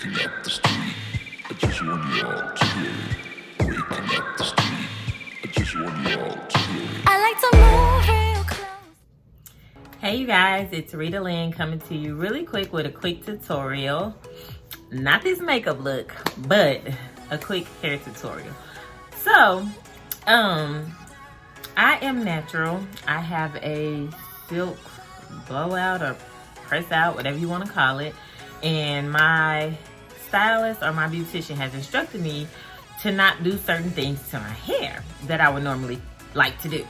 Waking up the street, I just want you all to hear it. Waking up the street, I just want you all to hear it. I like to move real close. Hey you guys, it's Rita Lynn coming to you really quick with a quick tutorial. Not this makeup look, but a quick hair tutorial. So, I am natural. I have a silk blowout or press out, whatever you want to call it. And my stylist or my beautician has instructed me to not do certain things to my hair that I would normally like to do.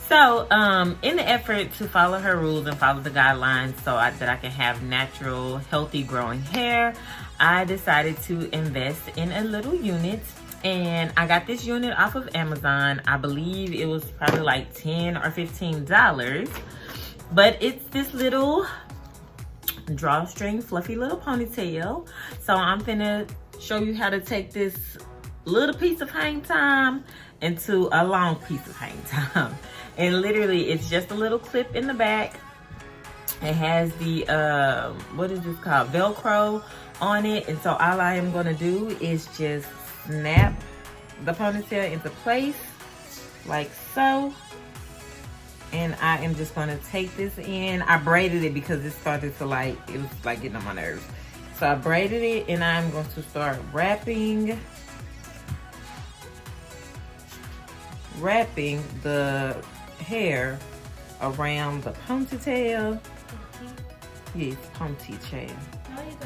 So, in the effort to follow her rules and follow the guidelines so that I can have natural, healthy growing hair, I decided to invest in a little unit. And I got this unit off of Amazon. I believe it was probably like $10 or $15. But it's this little drawstring fluffy little ponytail. So I'm finna show you how to take this little piece of hang time into a long piece of hang time. And literally it's just a little clip in the back. It has the what is this called, Velcro on it. And so all I am gonna do is just snap the ponytail into place like so. And I am just gonna take this in. I braided it because it started to it was like getting on my nerves. So I braided it and I'm going to start wrapping the hair around the ponytail. Yes, ponytail. Hi, you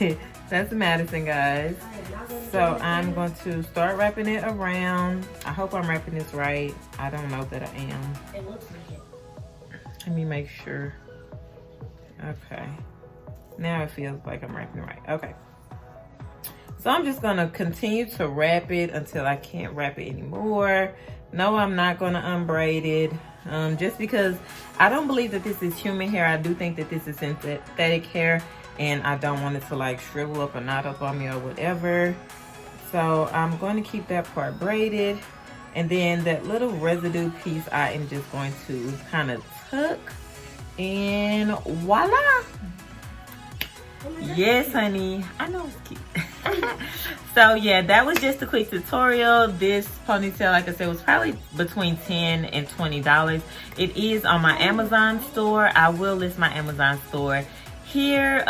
guys. That's Madison, guys. So I'm going to start wrapping it around. I hope I'm wrapping this right. I don't know that I am. It looks like it. Let me make sure. Okay. Now it feels like I'm wrapping it right. Okay. So I'm just gonna continue to wrap it until I can't wrap it anymore. No, I'm not gonna unbraid it. Just because I don't believe that this is human hair. I do think that this is synthetic hair. And I don't want it to shrivel up or knot up on me or whatever. So I'm going to keep that part braided. And then that little residue piece I am just going to kind of tuck. And voila. Yes, honey. I know it's cute. So yeah, that was just a quick tutorial. This ponytail, like I said, was probably between $10 and $20. It is on my Amazon store. I will list my Amazon store here,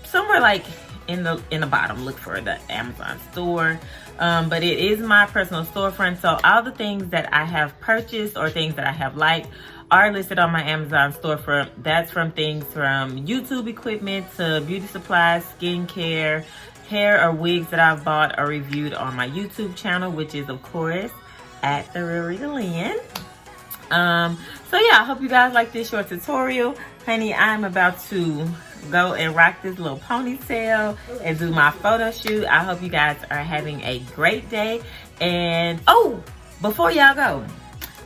somewhere in the bottom. Look for the Amazon store. But it is my personal storefront, so all the things that I have purchased or things that I have liked are listed on my Amazon storefront. That's from things from YouTube equipment to beauty supplies, skincare, hair or wigs that I've bought or reviewed on my YouTube channel, which is of course at the Realritalynn. So yeah, I hope you guys like this short tutorial. Honey, I'm about to go and rock this little ponytail and do my photo shoot. I hope you guys are having a great day. And oh, before y'all go,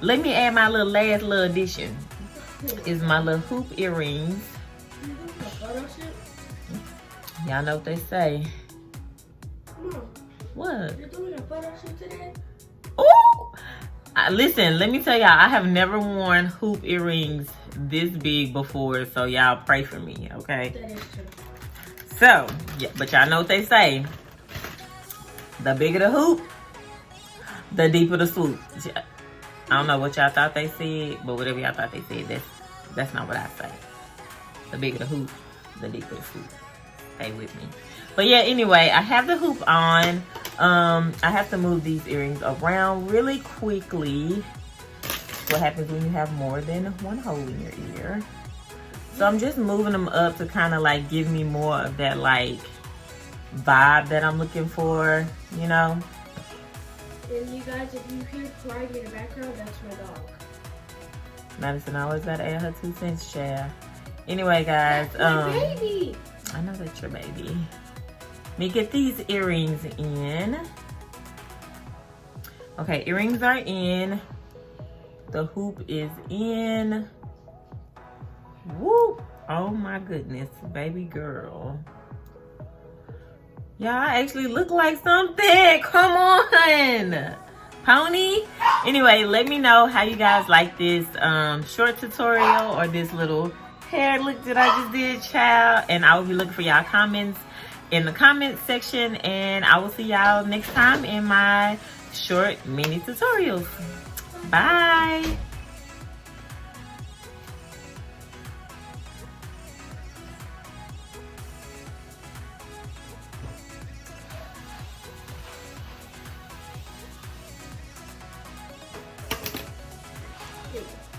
let me add my last little addition. Is my little hoop earrings. Y'all know what they say. What? You're doing a photo shoot today? Ooh! Listen, let me tell y'all, I have never worn hoop earrings this big before, so y'all pray for me, okay? That is true. So, yeah, but y'all know what they say. The bigger the hoop, the deeper the swoop. I don't know what y'all thought they said, but whatever y'all thought they said, that's not what I say. The bigger the hoop, the deeper the swoop. Stay with me. But yeah, anyway, I have the hoop on. I have to move these earrings around really quickly. What happens when you have more than one hole in your ear. So I'm just moving them up to kind of give me more of that vibe that I'm looking for, you know. And you guys, if you hear crying in the background, that's my dog. Madison always gotta add her 2 cents, child. Anyway, guys, my baby. I know that's your baby. Let me get these earrings in. Okay, earrings are in. The hoop is in. Whoop! Oh my goodness, baby girl. Y'all actually look like something. Come on, pony. Anyway, let me know how you guys like this short tutorial or this little hair look that I just did, child. And I will be looking for y'all comments in the comment section, and I will see y'all next time in my short mini tutorials. Bye. Here we go.